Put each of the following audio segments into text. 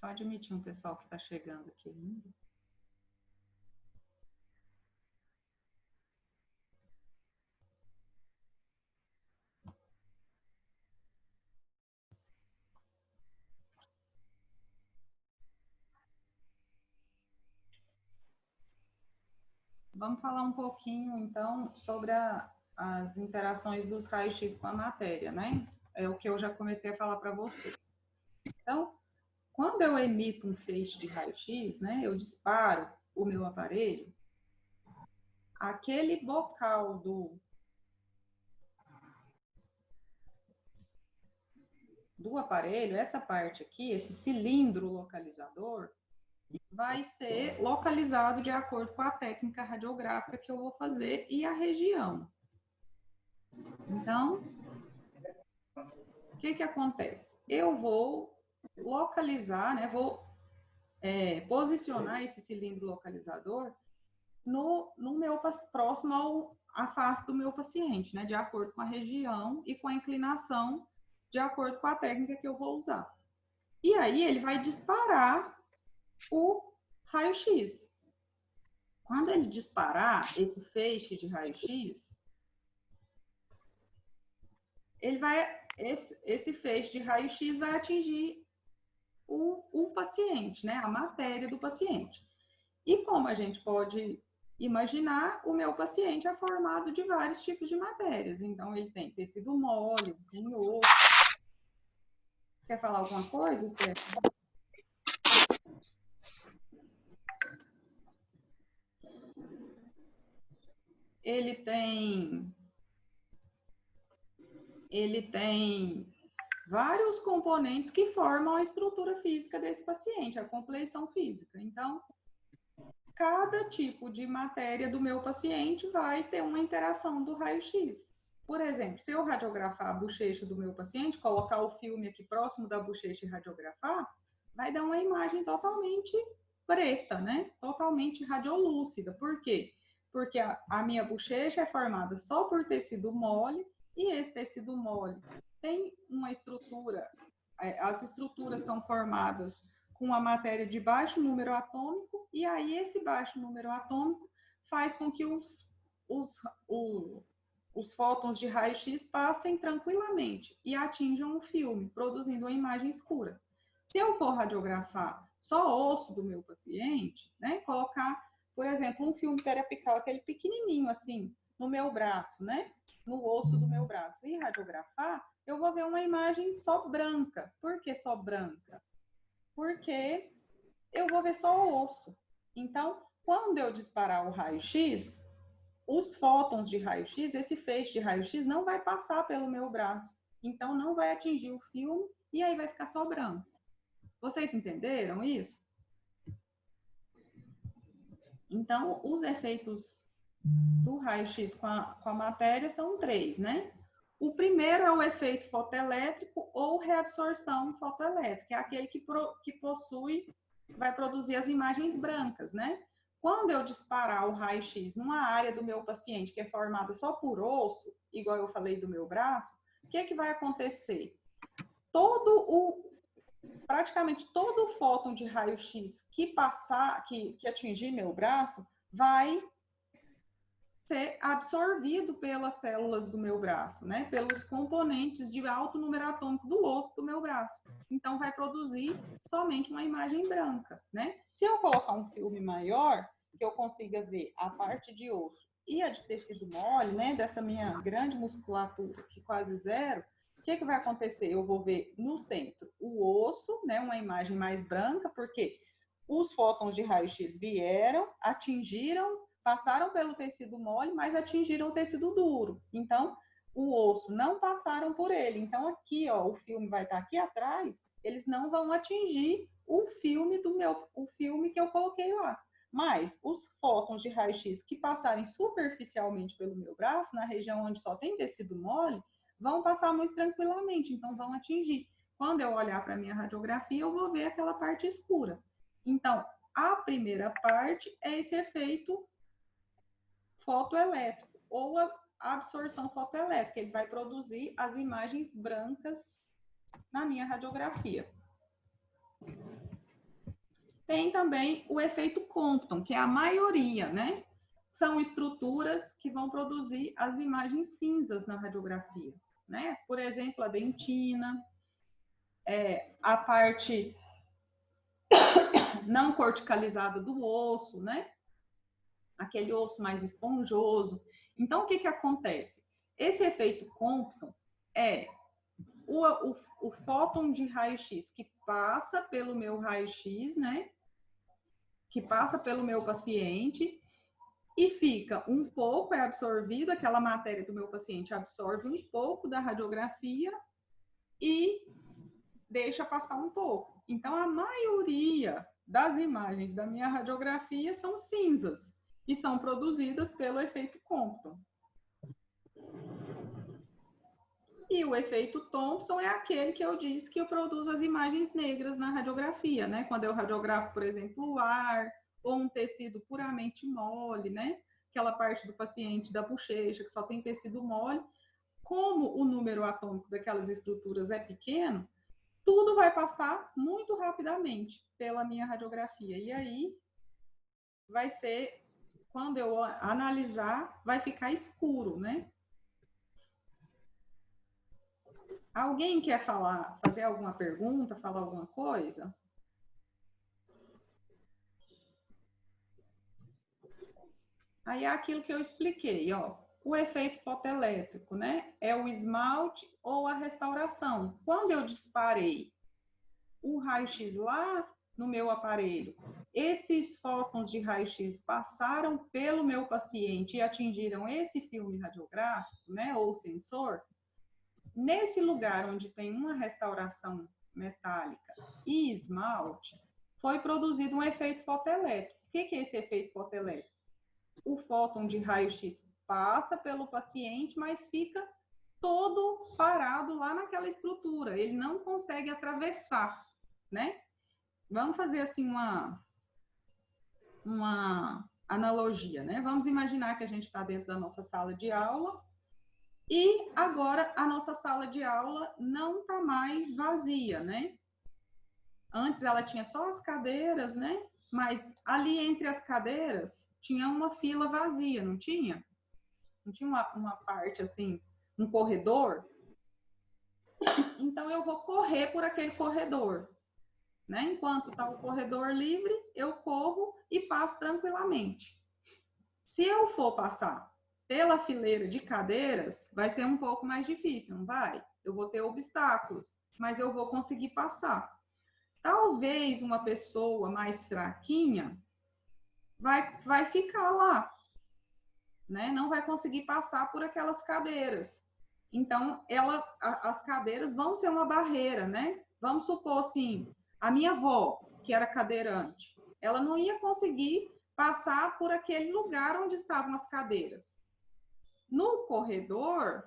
Só admitir um pessoal que está chegando aqui ainda. Vamos falar um pouquinho, então, sobre as interações dos raios-x com a matéria, né? É o que eu já comecei a falar para vocês. Então, quando eu emito um feixe de raio-x, né, eu disparo o meu aparelho, aquele bocal do aparelho, essa parte aqui, esse cilindro localizador, vai ser localizado de acordo com a técnica radiográfica que eu vou fazer e a região. Então, o que acontece? Eu vou localizar, né, vou posicionar esse cilindro localizador no meu próximo à face do meu paciente, né, de acordo com a região e com a inclinação, de acordo com a técnica que eu vou usar. E aí ele vai disparar o raio-x. Quando ele disparar esse feixe de raio-x, esse feixe de raio-x vai atingir o paciente, né, a matéria do paciente. E como a gente pode imaginar, o meu paciente é formado de vários tipos de matérias. Então, ele tem tecido mole, tem osso. Quer falar alguma coisa, Stephanie? Ele tem vários componentes que formam a estrutura física desse paciente, a compleição física. Então, cada tipo de matéria do meu paciente vai ter uma interação do raio-x. Por exemplo, se eu radiografar a bochecha do meu paciente, colocar o filme aqui próximo da bochecha e radiografar, vai dar uma imagem totalmente preta, né? Totalmente radiolúcida. Por quê? Porque a minha bochecha é formada só por tecido mole e esse tecido mole tem uma estrutura, as estruturas são formadas com uma matéria de baixo número atômico, e aí esse baixo número atômico faz com que os fótons de raio-x passem tranquilamente e atinjam o filme, produzindo uma imagem escura. Se eu for radiografar só osso do meu paciente, né, colocar, por exemplo, um filme periapical, aquele pequenininho assim, no meu braço, né, no osso do meu braço, e radiografar, eu vou ver uma imagem só branca. Por que só branca? Porque eu vou ver só o osso. Então, quando eu disparar o raio-x, os fótons de raio-x, esse feixe de raio-x não vai passar pelo meu braço. Então, não vai atingir o filme e aí vai ficar só branco. Vocês entenderam isso? Então, os efeitos do raio-x com a matéria são 3, né? O primeiro é o efeito fotoelétrico ou reabsorção fotoelétrica, é aquele que vai produzir as imagens brancas, né? Quando eu disparar o raio-x numa área do meu paciente que é formada só por osso, igual eu falei do meu braço, o que vai acontecer? Praticamente todo o fóton de raio-x que atingir meu braço, vai ser absorvido pelas células do meu braço, né? Pelos componentes de alto número atômico do osso do meu braço. Então, vai produzir somente uma imagem branca, né? Se eu colocar um filme maior, que eu consiga ver a parte de osso e a de tecido mole, né? Dessa minha grande musculatura, que quase zero, o que vai acontecer? Eu vou ver no centro o osso, né? Uma imagem mais branca, porque os fótons de raio-x vieram, atingiram, passaram pelo tecido mole, mas atingiram o tecido duro. Então, o osso não passaram por ele. Então, aqui, ó, o filme vai estar aqui atrás, eles não vão atingir o filme o filme que eu coloquei lá. Mas os fótons de raio-x que passarem superficialmente pelo meu braço, na região onde só tem tecido mole, vão passar muito tranquilamente, então vão atingir. Quando eu olhar para a minha radiografia, eu vou ver aquela parte escura. Então, a primeira parte é esse efeito fotoelétrico, ou a absorção fotoelétrica. Ele vai produzir as imagens brancas na minha radiografia. Tem também o efeito Compton, que é a maioria, né? São estruturas que vão produzir as imagens cinzas na radiografia, né? Por exemplo, a dentina, a parte não corticalizada do osso, né? Aquele osso mais esponjoso. Então, o que acontece? Esse efeito Compton é o fóton de raio-x que passa pelo meu raio-x, né? Que passa pelo meu paciente e fica um pouco, é absorvido, aquela matéria do meu paciente absorve um pouco da radiografia e deixa passar um pouco. Então, a maioria das imagens da minha radiografia são cinzas e são produzidas pelo efeito Compton. E o efeito Thomson é aquele que eu disse que eu produzo as imagens negras na radiografia, né? Quando eu radiografo, por exemplo, o ar ou um tecido puramente mole, né? Aquela parte do paciente da bochecha que só tem tecido mole. Como o número atômico daquelas estruturas é pequeno, tudo vai passar muito rapidamente pela minha radiografia. E aí vai ser, quando eu analisar, vai ficar escuro, né? Alguém quer falar, fazer alguma pergunta, falar alguma coisa? Aí é aquilo que eu expliquei, ó. O efeito fotoelétrico, né? É o esmalte ou a restauração. Quando eu disparei o raio-x lá no meu aparelho, esses fótons de raio-x passaram pelo meu paciente e atingiram esse filme radiográfico, né? Ou sensor. Nesse lugar onde tem uma restauração metálica e esmalte, foi produzido um efeito fotoelétrico. O que é esse efeito fotoelétrico? O fóton de raio-x passa pelo paciente, mas fica todo parado lá naquela estrutura. Ele não consegue atravessar, né? Vamos fazer assim uma analogia, né? Vamos imaginar que a gente está dentro da nossa sala de aula e agora a nossa sala de aula não está mais vazia, né? Antes ela tinha só as cadeiras, né? Mas ali entre as cadeiras tinha uma fila vazia, não tinha? Não tinha uma parte assim, um corredor? Então eu vou correr por aquele corredor, né? Enquanto está o corredor livre, eu corro e passo tranquilamente. Se eu for passar pela fileira de cadeiras, vai ser um pouco mais difícil, não vai? Eu vou ter obstáculos, mas eu vou conseguir passar. Talvez uma pessoa mais fraquinha vai ficar lá, né? Não vai conseguir passar por aquelas cadeiras. Então, as cadeiras vão ser uma barreira, né? Vamos supor assim, a minha avó, que era cadeirante, ela não ia conseguir passar por aquele lugar onde estavam as cadeiras. No corredor,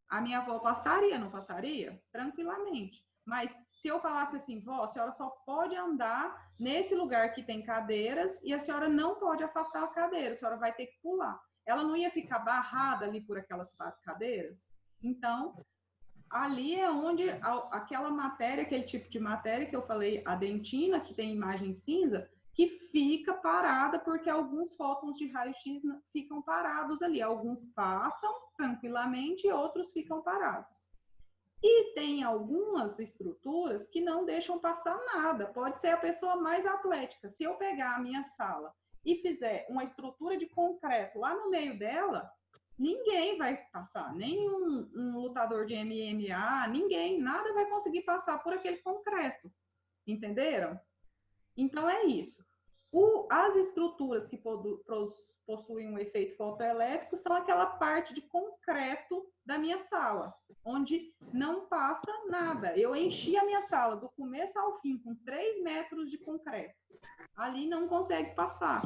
a minha avó passaria, não passaria? Tranquilamente. Mas se eu falasse assim, vó, a senhora só pode andar nesse lugar que tem cadeiras e a senhora não pode afastar a cadeira, a senhora vai ter que pular. Ela não ia ficar barrada ali por aquelas cadeiras? Então, ali é onde aquela matéria, aquele tipo de matéria que eu falei, a dentina, que tem imagem cinza, que fica parada porque alguns fótons de raio-x ficam parados ali. Alguns passam tranquilamente e outros ficam parados. E tem algumas estruturas que não deixam passar nada. Pode ser a pessoa mais atlética. Se eu pegar a minha sala e fizer uma estrutura de concreto lá no meio dela, ninguém vai passar, nem um lutador de MMA, ninguém, nada vai conseguir passar por aquele concreto. Entenderam? Então é isso. As estruturas que possuem um efeito fotoelétrico são aquela parte de concreto da minha sala, onde não passa nada. Eu enchi a minha sala do começo ao fim com 3 metros de concreto. Ali não consegue passar.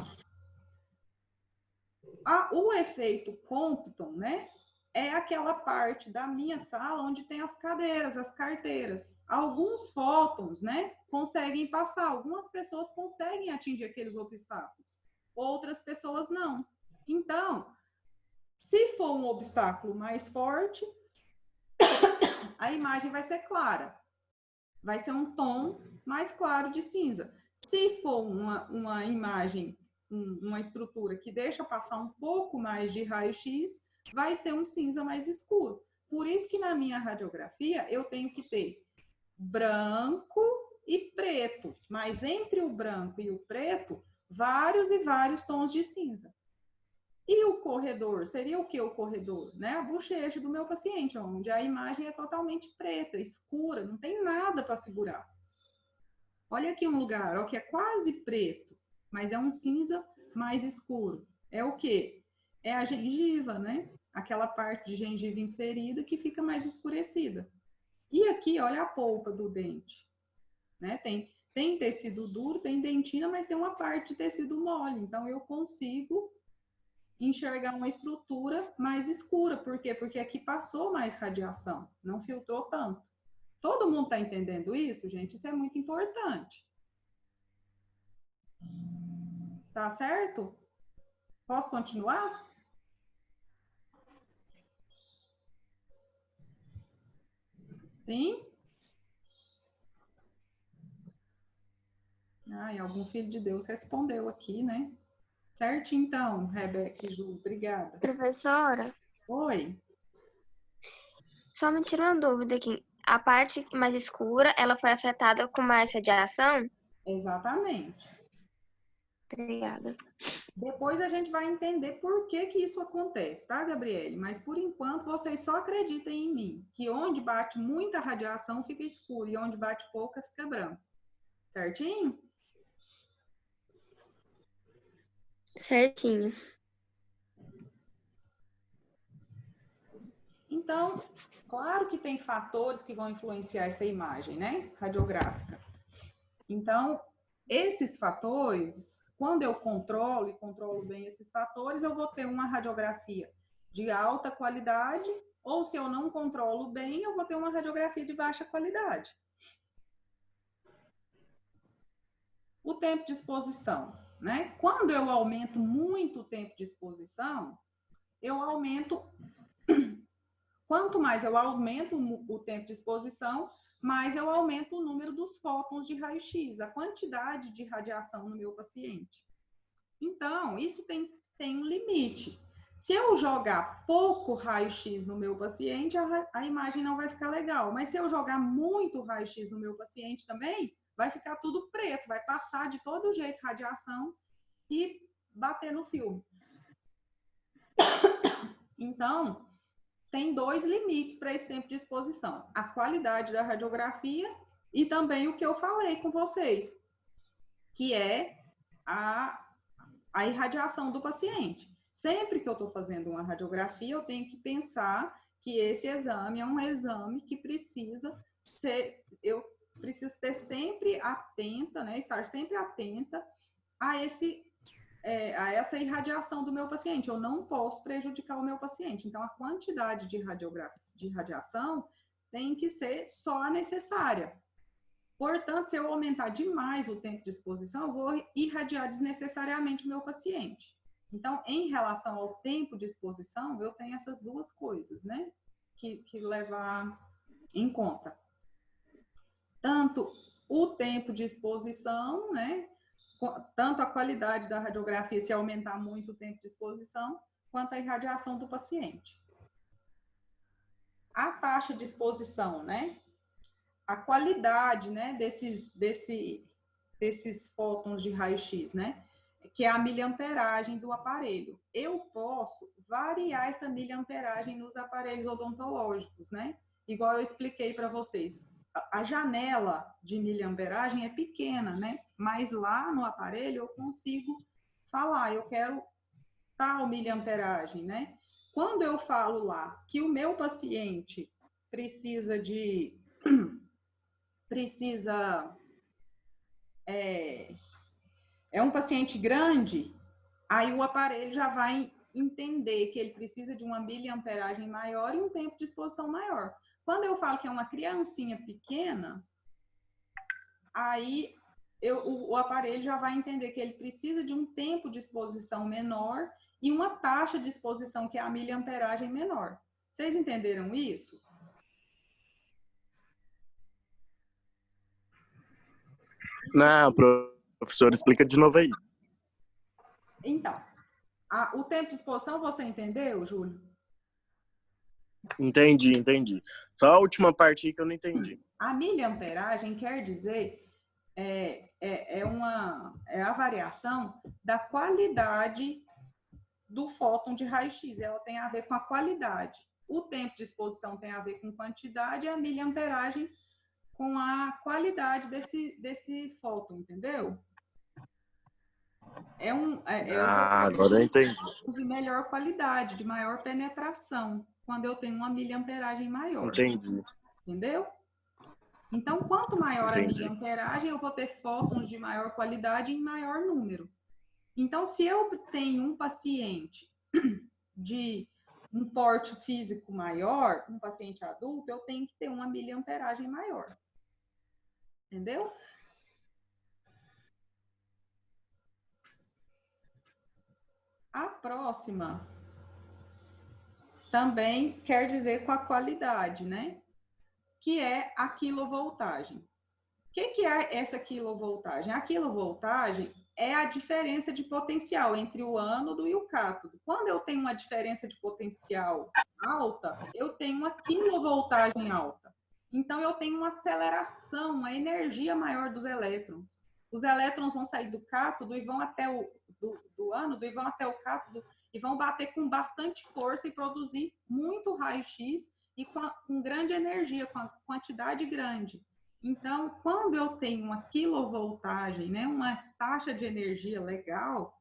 O efeito Compton, né? É aquela parte da minha sala onde tem as cadeiras, as carteiras. Alguns fótons, né, conseguem passar. Algumas pessoas conseguem atingir aqueles obstáculos. Outras pessoas não. Então, se for um obstáculo mais forte, a imagem vai ser clara. Vai ser um tom mais claro de cinza. Se for uma imagem, uma estrutura que deixa passar um pouco mais de raio-x, vai ser um cinza mais escuro. Por isso que na minha radiografia eu tenho que ter branco e preto, mas entre o branco e o preto, vários e vários tons de cinza. E o corredor, seria o que o corredor? Né? A bochecha do meu paciente, onde a imagem é totalmente preta, escura, não tem nada para segurar. Olha aqui um lugar, ó, que é quase preto, mas é um cinza mais escuro. É o quê? É a gengiva, né? Aquela parte de gengiva inserida que fica mais escurecida. E aqui, olha a polpa do dente, né? Tem tecido duro, tem dentina, mas tem uma parte de tecido mole. Então, eu consigo enxergar uma estrutura mais escura. Por quê? Porque aqui passou mais radiação, não filtrou tanto. Todo mundo está entendendo isso, gente? Isso é muito importante. Tá certo? Posso continuar? Sim? Ai, algum filho de Deus respondeu aqui, né? Certo, então, Rebeca e Ju, obrigada. Professora, Oi. só me tira uma dúvida aqui. A parte mais escura, ela foi afetada com mais radiação? Exatamente. Obrigada. Depois a gente vai entender por que que isso acontece, tá, Gabriele? Mas por enquanto vocês só acreditem em mim, que onde bate muita radiação fica escuro e onde bate pouca fica branco. Certinho? Certinho. Então, claro que tem fatores que vão influenciar essa imagem, né, radiográfica. Então, esses fatores, quando eu controlo e controlo bem esses fatores, eu vou ter uma radiografia de alta qualidade, ou se eu não controlo bem, eu vou ter uma radiografia de baixa qualidade. O tempo de exposição, né? Quando eu aumento muito o tempo de exposição, eu aumento. Quanto mais eu aumento o tempo de exposição, mais eu aumento o número dos fótons de raio-x, a quantidade de radiação no meu paciente. Então, isso tem um limite. Se eu jogar pouco raio-x no meu paciente, a imagem não vai ficar legal. Mas se eu jogar muito raio-x no meu paciente também, vai ficar tudo preto, vai passar de todo jeito radiação e bater no filme. Então, tem dois limites para esse tempo de exposição: a qualidade da radiografia e também o que eu falei com vocês, que é a irradiação do paciente. Sempre que eu estou fazendo uma radiografia, eu tenho que pensar que esse exame é um exame que precisa ser, eu preciso ter sempre atenta, né, estar sempre atenta a a essa irradiação do meu paciente. Eu não posso prejudicar o meu paciente. Então, a quantidade de radiação tem que ser só a necessária. Portanto, se eu aumentar demais o tempo de exposição, eu vou irradiar desnecessariamente o meu paciente. Então, em relação ao tempo de exposição, eu tenho essas duas coisas, né? Que levar em conta. Tanto o tempo de exposição, né? Tanto a qualidade da radiografia, se aumentar muito o tempo de exposição, quanto a irradiação do paciente. A taxa de exposição, né? A qualidade, né, desses fótons de raio-x, né? Que é a miliamperagem do aparelho. Eu posso variar essa miliamperagem nos aparelhos odontológicos, né? Igual eu expliquei para vocês. A janela de miliamperagem é pequena, né? Mas lá no aparelho eu consigo falar, eu quero tal miliamperagem, né? Quando eu falo lá que o meu paciente precisa é um paciente grande, aí o aparelho já vai entender que ele precisa de uma miliamperagem maior e um tempo de exposição maior. Quando eu falo que é uma criancinha pequena, aí o aparelho já vai entender que ele precisa de um tempo de exposição menor e uma taxa de exposição, que é a miliamperagem, menor. Vocês entenderam isso? Não, Professor, explica de novo aí. Então, o tempo de exposição, você entendeu, Júlio? Entendi. Só a última parte aí que eu não entendi. A miliamperagem quer dizer é a variação da qualidade do fóton de raio-x. Ela tem a ver com a qualidade. O tempo de exposição tem a ver com quantidade e a miliamperagem com a qualidade desse fóton, entendeu? Agora eu entendi. De melhor qualidade, de maior penetração, quando eu tenho uma miliamperagem maior. Entendi. Entendeu? Então, quanto maior a miliamperagem, eu vou ter fótons de maior qualidade em maior número. Então, se eu tenho um paciente de um porte físico maior, um paciente adulto, eu tenho que ter uma miliamperagem maior. Entendeu? A próxima também quer dizer com a qualidade, né? Que é a quilovoltagem. O que é essa quilovoltagem? A quilovoltagem é a diferença de potencial entre o ânodo e o cátodo. Quando eu tenho uma diferença de potencial alta, eu tenho uma quilovoltagem alta. Então, eu tenho uma aceleração, uma energia maior dos elétrons. Os elétrons vão sair do cátodo e vão até do ânodo e vão até o cátodo e vão bater com bastante força e produzir muito raio-x e com grande energia, com a quantidade grande. Então, quando eu tenho uma quilovoltagem, né, uma taxa de energia legal,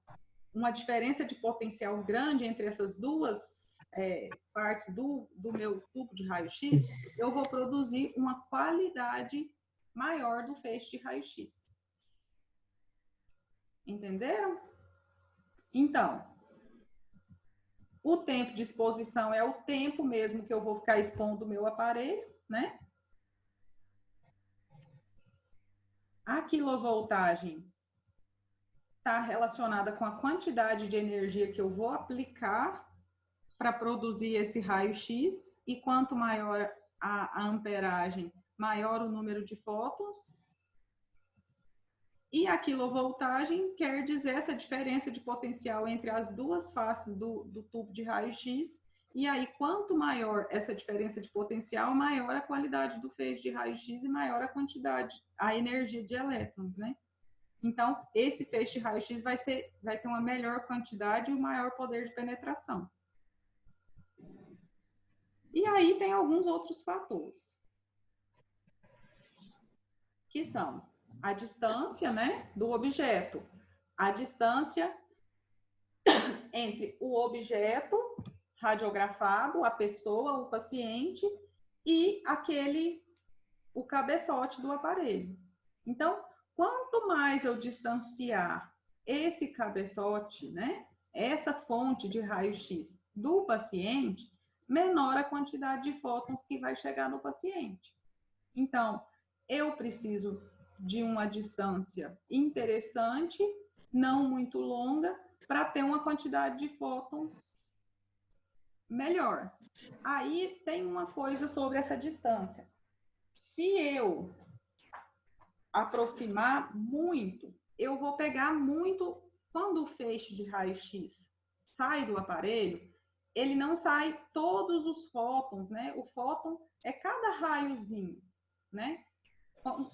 uma diferença de potencial grande entre essas duas partes do meu tubo de raio-x, eu vou produzir uma qualidade maior do feixe de raio-x. Entenderam? Então, o tempo de exposição é o tempo mesmo que eu vou ficar expondo o meu aparelho, né? A quilovoltagem está relacionada com a quantidade de energia que eu vou aplicar para produzir esse raio-x, e quanto maior a amperagem, maior o número de fótons. E a quilovoltagem quer dizer essa diferença de potencial entre as duas faces do tubo de raio-x. E aí, quanto maior essa diferença de potencial, maior a qualidade do feixe de raio-x e maior a quantidade, a energia de elétrons, né? Então, esse feixe de raio-x vai ter uma melhor quantidade e um maior poder de penetração. E aí tem alguns outros fatores, que são a distância, né, do objeto, a distância entre o objeto radiografado, a pessoa, o paciente, e o cabeçote do aparelho. Então, quanto mais eu distanciar esse cabeçote, né, essa fonte de raio-x do paciente, menor a quantidade de fótons que vai chegar no paciente. Então, eu preciso de uma distância interessante, não muito longa, para ter uma quantidade de fótons melhor. Aí tem uma coisa sobre essa distância. Se eu aproximar muito, eu vou pegar muito. Quando o feixe de raio-x sai do aparelho, ele não sai todos os fótons, né? O fóton é cada raiozinho, né?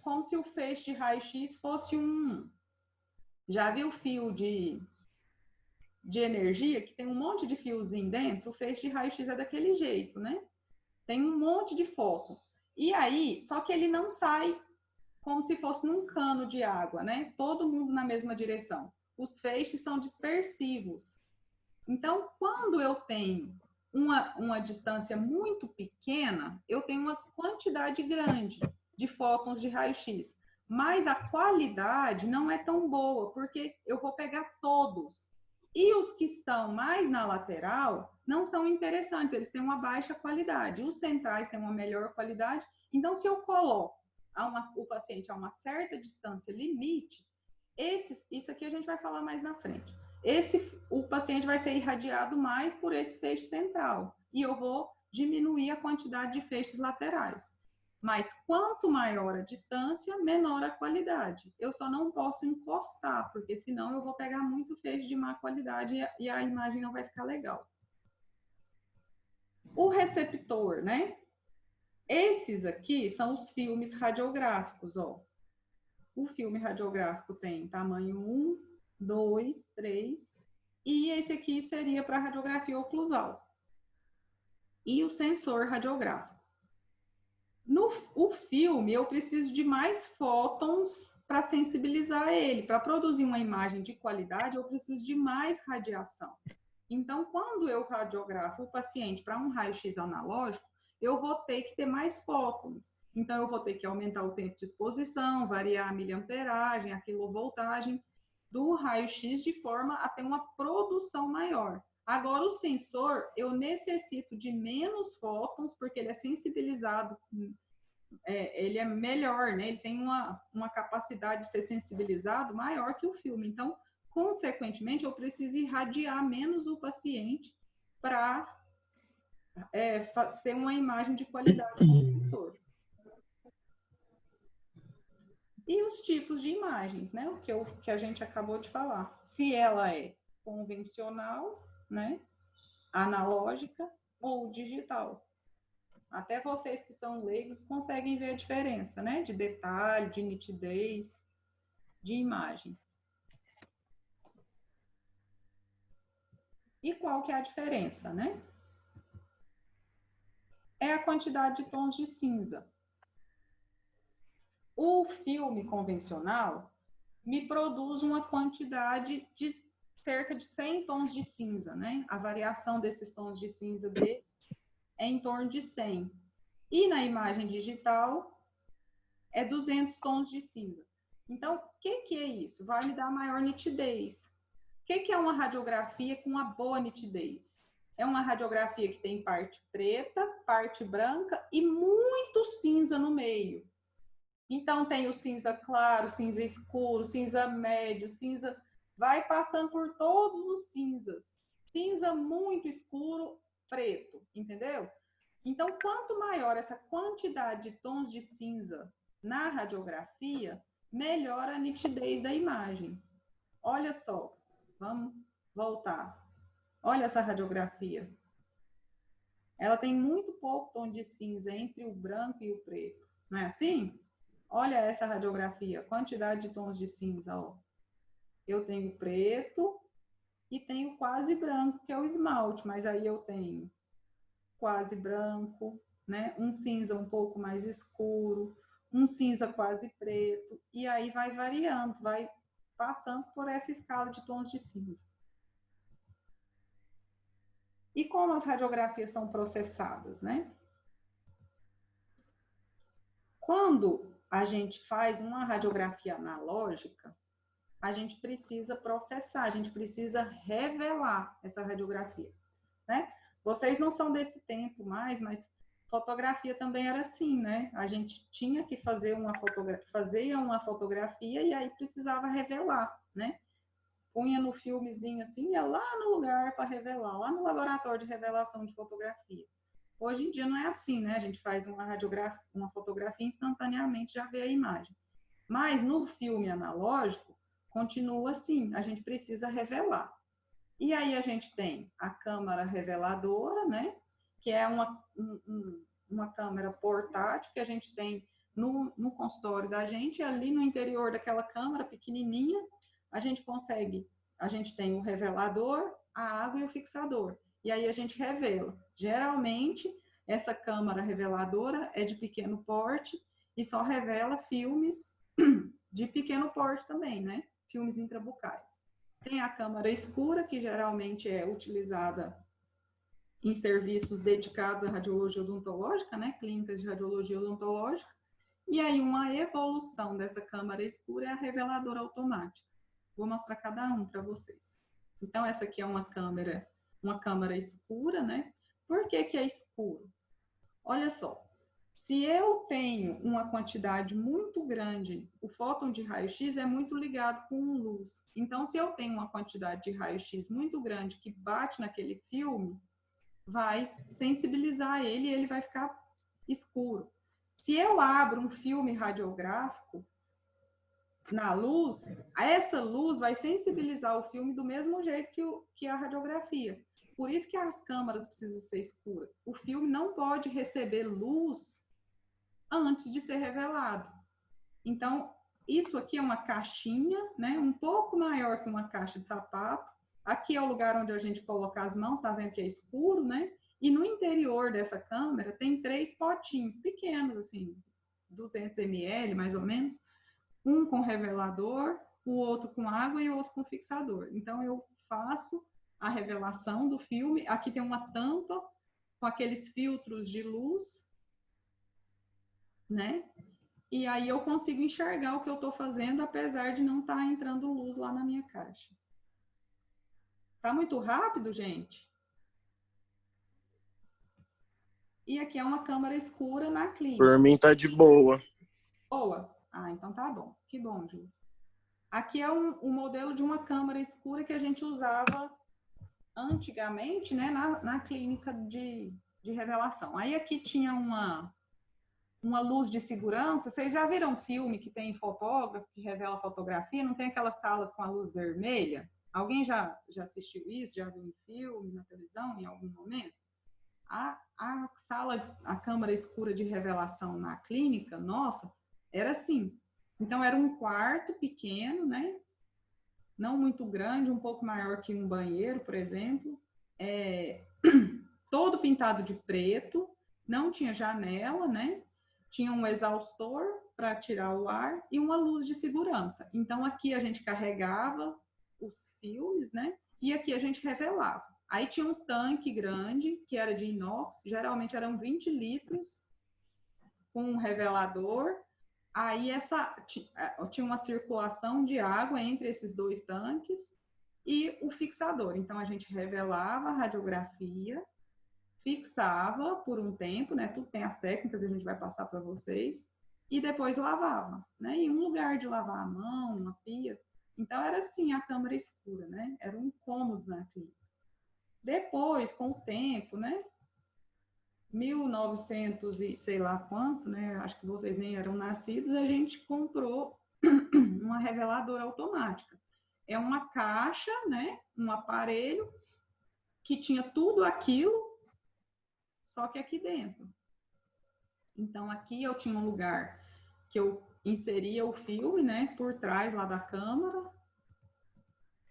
Como se o feixe de raio-x fosse Já viu fio de energia, que tem um monte de fiozinho dentro? O feixe de raio-x é daquele jeito, né? Tem um monte de fóton. E aí, só que ele não sai como se fosse num cano de água, né? Todo mundo na mesma direção. Os feixes são dispersivos. Então, quando eu tenho uma distância muito pequena, eu tenho uma quantidade grande de fótons de raio-x. Mas a qualidade não é tão boa, porque eu vou pegar todos. E os que estão mais na lateral não são interessantes, eles têm uma baixa qualidade. Os centrais têm uma melhor qualidade. Então, se eu coloco o paciente a uma certa distância limite, isso aqui a gente vai falar mais na frente. O paciente vai ser irradiado mais por esse feixe central e eu vou diminuir a quantidade de feixes laterais. Mas quanto maior a distância, menor a qualidade. Eu só não posso encostar, porque senão eu vou pegar muito feixe de má qualidade e a imagem não vai ficar legal. O receptor, né? Esses aqui são os filmes radiográficos, ó. O filme radiográfico tem tamanho 1, 2, 3, e esse aqui seria para radiografia oclusal. E o sensor radiográfico. O filme, eu preciso de mais fótons para sensibilizar ele. Para produzir uma imagem de qualidade, eu preciso de mais radiação. Então, quando eu radiografo o paciente para um raio-x analógico, eu vou ter que ter mais fótons. Então, eu vou ter que aumentar o tempo de exposição, variar a miliamperagem, a quilovoltagem do raio-x de forma a ter uma produção maior. Agora, o sensor, eu necessito de menos fótons, porque ele é sensibilizado, ele é melhor, né? Ele tem uma capacidade de ser sensibilizado maior que o filme. Então, consequentemente, eu preciso irradiar menos o paciente para ter uma imagem de qualidade com o sensor. E os tipos de imagens, né? O que a gente acabou de falar. Se ela é convencional, né? Analógica ou digital. Até vocês que são leigos conseguem ver a diferença, né? De detalhe, de nitidez, de imagem. E qual que é a diferença, né? É a quantidade de tons de cinza. O filme convencional me produz uma quantidade de cerca de 100 tons de cinza, né? A variação desses tons de cinza dele é em torno de 100. E na imagem digital é 200 tons de cinza. Então, o que é isso? Vai me dar maior nitidez. O que é uma radiografia com uma boa nitidez? É uma radiografia que tem parte preta, parte branca e muito cinza no meio. Então, tem o cinza claro, cinza escuro, cinza médio, cinza... Vai passando por todos os cinzas. Cinza muito escuro, preto, entendeu? Então, quanto maior essa quantidade de tons de cinza na radiografia, melhor a nitidez da imagem. Olha só, vamos voltar. Olha essa radiografia. Ela tem muito pouco tom de cinza entre o branco e o preto. Não é assim? Olha essa radiografia, quantidade de tons de cinza, ó. Eu tenho preto e tenho quase branco, que é o esmalte, mas aí eu tenho quase branco, né? Um cinza um pouco mais escuro, um cinza quase preto, e aí vai variando, vai passando por essa escala de tons de cinza. E como as radiografias são processadas, né? Quando a gente faz uma radiografia analógica, a gente precisa processar, a gente precisa revelar essa radiografia, né? Vocês não são desse tempo mais, mas fotografia também era assim, né? A gente tinha que fazer fazia uma fotografia e aí precisava revelar, né? Punha no filmezinho assim, ia lá no lugar para revelar, lá no laboratório de revelação de fotografia. Hoje em dia não é assim, né? A gente faz uma fotografia instantaneamente, já vê a imagem. Mas no filme analógico, continua assim, a gente precisa revelar. E aí a gente tem a câmara reveladora, né? Que é uma câmera portátil que a gente tem no consultório da gente, ali no interior daquela câmara pequenininha, a gente tem o revelador, a água e o fixador. E aí a gente revela. Geralmente, essa câmara reveladora é de pequeno porte e só revela filmes de pequeno porte também, né? Filmes intrabucais. Tem a câmara escura, que geralmente é utilizada em serviços dedicados à radiologia odontológica, né? Clínicas de radiologia odontológica. E aí uma evolução dessa câmara escura é a reveladora automática. Vou mostrar cada um para vocês. Então, essa aqui é uma câmera escura, né? Por que que é escuro? Olha só, se eu tenho uma quantidade muito grande, o fóton de raio-x é muito ligado com luz. Então, se eu tenho uma quantidade de raio-x muito grande que bate naquele filme, vai sensibilizar ele e ele vai ficar escuro. Se eu abro um filme radiográfico na luz, essa luz vai sensibilizar o filme do mesmo jeito que a radiografia. Por isso que as câmaras precisam ser escuras. O filme não pode receber luz antes de ser revelado. Então, isso aqui é uma caixinha, né, um pouco maior que uma caixa de sapato. Aqui é o lugar onde a gente coloca as mãos, tá vendo que é escuro, né? E no interior dessa câmera tem 3 potinhos pequenos, assim, 200 ml, mais ou menos. Um com revelador, o outro com água e o outro com fixador. Então, eu faço a revelação do filme. Aqui tem uma tampa com aqueles filtros de luz, né? E aí eu consigo enxergar o que eu estou fazendo, apesar de não estar entrando luz lá na minha caixa. Tá muito rápido, gente? E aqui é uma câmera escura na clínica. Por mim tá de boa. Boa? Ah, então tá bom. Que bom, Ju. Aqui é um modelo de uma câmera escura que a gente usava antigamente, né, na clínica de revelação. Aí aqui tinha uma luz de segurança. Vocês já viram filme que tem fotógrafo que revela fotografia? Não tem aquelas salas com a luz vermelha? Alguém já assistiu isso? Já viu um filme na televisão em algum momento? A sala, a câmara escura de revelação na clínica, nossa, era assim. Então, era um quarto pequeno, né? Não muito grande, um pouco maior que um banheiro, por exemplo. Todo pintado de preto, não tinha janela, né? Tinha um exaustor para tirar o ar e uma luz de segurança. Então, aqui a gente carregava os filmes, né? E aqui a gente revelava. Aí tinha um tanque grande, que era de inox, geralmente eram 20 litros, com um revelador. Aí tinha uma circulação de água entre esses 2 tanques e o fixador. Então, a gente revelava a radiografia, fixava por um tempo, né? Tudo tem as técnicas, a gente vai passar para vocês, e depois lavava, né? Em um lugar de lavar a mão, uma pia. Então, era assim a câmara escura, né? Era um incômodo na clínica. Depois, com o tempo, né? 1900 e sei lá quanto, né? Acho que vocês nem eram nascidos, a gente comprou uma reveladora automática. É uma caixa, né? Um aparelho que tinha tudo aquilo, só que aqui dentro. Então, aqui eu tinha um lugar que eu inseria o filme, né? Por trás lá da câmera.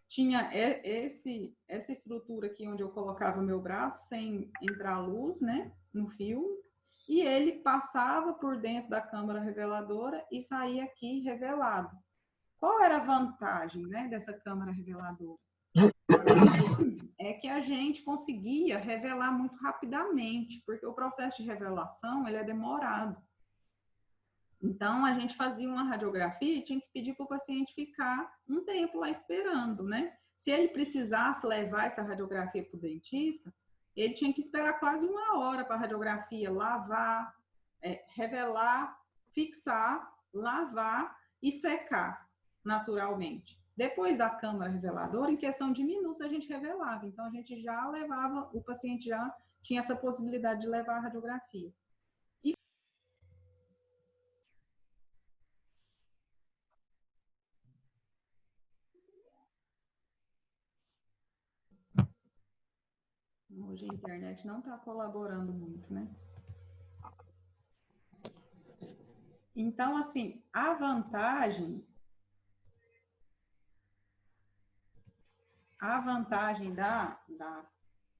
Tinha essa estrutura aqui onde eu colocava o meu braço sem entrar luz, né, no filme, e ele passava por dentro da câmera reveladora e saía aqui revelado. Qual era a vantagem, né, dessa câmera reveladora? É que a gente conseguia revelar muito rapidamente, porque o processo de revelação ele é demorado. Então, a gente fazia uma radiografia e tinha que pedir para o paciente ficar um tempo lá esperando, né? Se ele precisasse levar essa radiografia para o dentista, ele tinha que esperar quase 1 hora para a radiografia lavar, revelar, fixar, lavar e secar naturalmente. Depois da câmara reveladora, em questão de minutos, a gente revelava. Então, a gente já levava, o paciente já tinha essa possibilidade de levar a radiografia. Hoje a internet não está colaborando muito, né? Então, assim, a vantagem da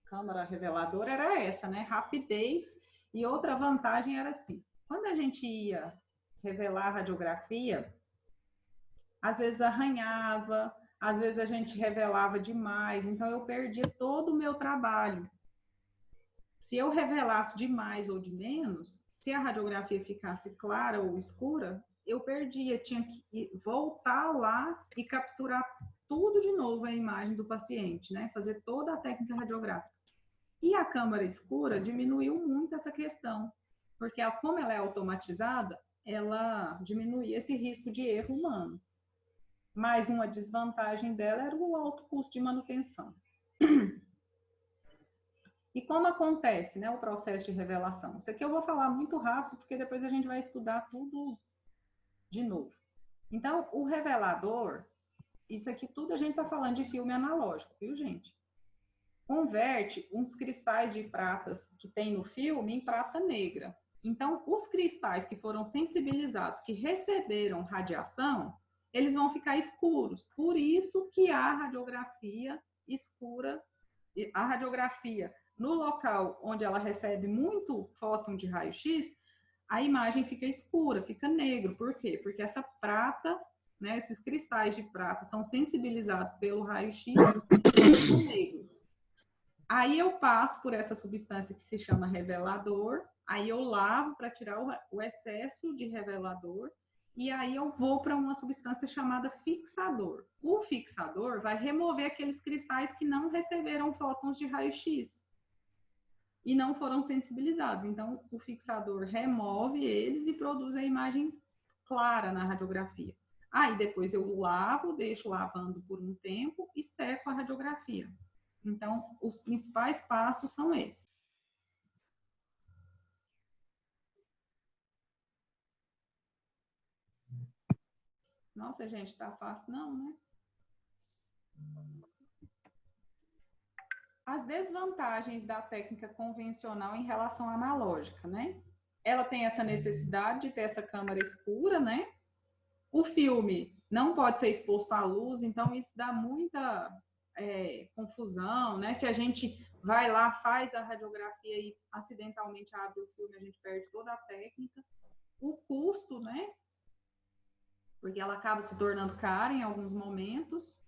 câmera reveladora era essa, né? Rapidez. E outra vantagem era assim, quando a gente ia revelar a radiografia, às vezes arranhava, às vezes a gente revelava demais, então eu perdia todo o meu trabalho. Se eu revelasse de mais ou de menos, se a radiografia ficasse clara ou escura, eu perdia, tinha que voltar lá e capturar tudo de novo a imagem do paciente, né? Fazer toda a técnica radiográfica. E a câmara escura diminuiu muito essa questão, porque como ela é automatizada, ela diminuía esse risco de erro humano. Mas uma desvantagem dela era o alto custo de manutenção. E como acontece, né, o processo de revelação? Isso aqui eu vou falar muito rápido, porque depois a gente vai estudar tudo de novo. Então, o revelador, isso aqui tudo a gente está falando de filme analógico, viu, gente? Converte uns cristais de pratas que tem no filme em prata negra. Então, os cristais que foram sensibilizados, que receberam radiação, eles vão ficar escuros. Por isso que a radiografia escura, a radiografia no local onde ela recebe muito fóton de raio-x, a imagem fica escura, fica negro. Por quê? Porque essa prata, né, esses cristais de prata são sensibilizados pelo raio-x e são negros. Aí eu passo por essa substância que se chama revelador, aí eu lavo para tirar o excesso de revelador, e aí eu vou para uma substância chamada fixador. O fixador vai remover aqueles cristais que não receberam fótons de raio-x e não foram sensibilizados. Então, o fixador remove eles e produz a imagem clara na radiografia. Aí depois eu lavo, deixo lavando por um tempo e seco a radiografia. Então, os principais passos são esses. Nossa, gente, tá fácil não, né? As desvantagens da técnica convencional em relação à analógica, né? Ela tem essa necessidade de ter essa câmara escura, né? O filme não pode ser exposto à luz, então isso dá muita confusão, né? Se a gente vai lá, faz a radiografia e acidentalmente abre o filme, a gente perde toda a técnica. O custo, né? Porque ela acaba se tornando cara em alguns momentos.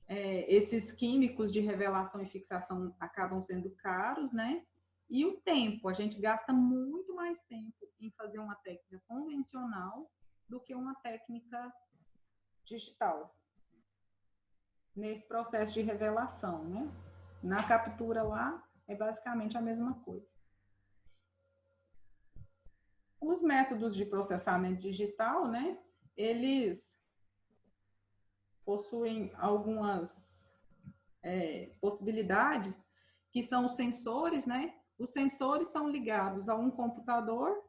Esses químicos de revelação e fixação acabam sendo caros, né? E o tempo, a gente gasta muito mais tempo em fazer uma técnica convencional do que uma técnica digital. Nesse processo de revelação, né? Na captura lá, é basicamente a mesma coisa. Os métodos de processamento digital, né? Eles possuem algumas possibilidades, que são os sensores, né? Os sensores são ligados a um computador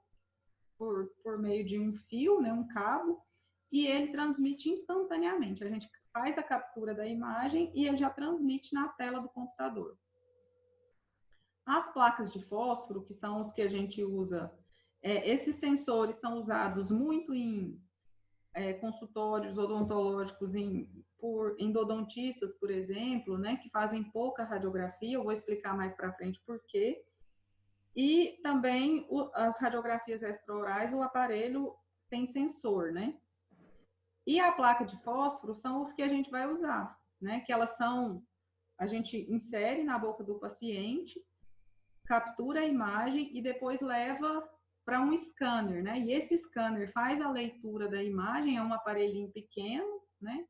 por meio de um fio, né? Um cabo, e ele transmite instantaneamente. A gente faz a captura da imagem e ele já transmite na tela do computador. As placas de fósforo, que são os que a gente usa, esses sensores são usados muito em consultórios odontológicos, por endodontistas, por exemplo, né, que fazem pouca radiografia. Eu vou explicar mais para frente por quê. E também as radiografias extraorais, o aparelho tem sensor, né? E a placa de fósforo são os que a gente vai usar, né? Que elas são, a gente insere na boca do paciente, captura a imagem e depois leva para um scanner, né? E esse scanner faz a leitura da imagem, é um aparelhinho pequeno, né?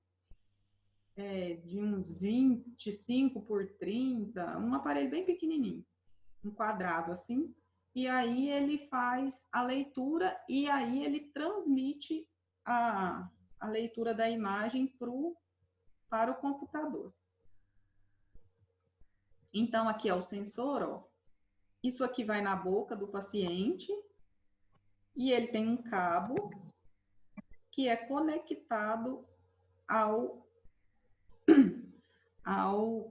De uns 25 por 30, um aparelho bem pequenininho, um quadrado assim. E aí ele faz a leitura e aí ele transmite a leitura da imagem para o computador. Então, aqui é o sensor, ó. Isso aqui vai na boca do paciente e ele tem um cabo que é conectado ao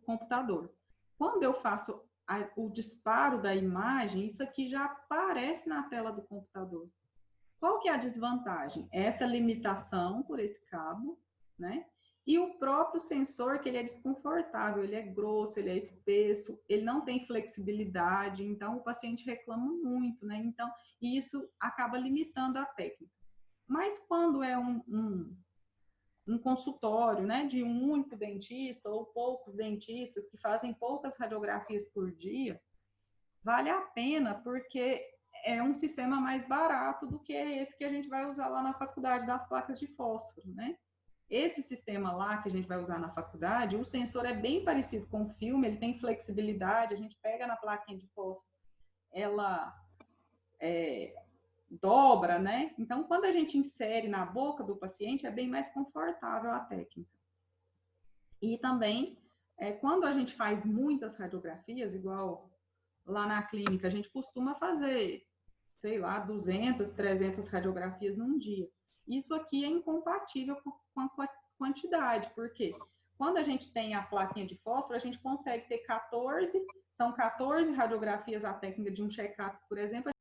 computador. Quando eu faço o disparo da imagem, isso aqui já aparece na tela do computador. Qual que é a desvantagem? Essa limitação por esse cabo, né? E o próprio sensor, que ele é desconfortável, ele é grosso, ele é espesso, ele não tem flexibilidade, então o paciente reclama muito, né? Então, isso acaba limitando a técnica. Mas quando é um consultório, né, de um único dentista ou poucos dentistas que fazem poucas radiografias por dia, vale a pena porque é um sistema mais barato do que esse que a gente vai usar lá na faculdade das placas de fósforo, né? Esse sistema lá que a gente vai usar na faculdade, o sensor é bem parecido com o filme, ele tem flexibilidade, a gente pega na plaquinha de fósforo, ela dobra, né? Então, quando a gente insere na boca do paciente, é bem mais confortável a técnica. E também, quando a gente faz muitas radiografias, igual lá na clínica, a gente costuma fazer, sei lá, 200, 300 radiografias num dia. Isso aqui é incompatível com a quantidade, porque quando a gente tem a plaquinha de fósforo, a gente consegue ter 14, são 14 radiografias a técnica de um check-up, por exemplo,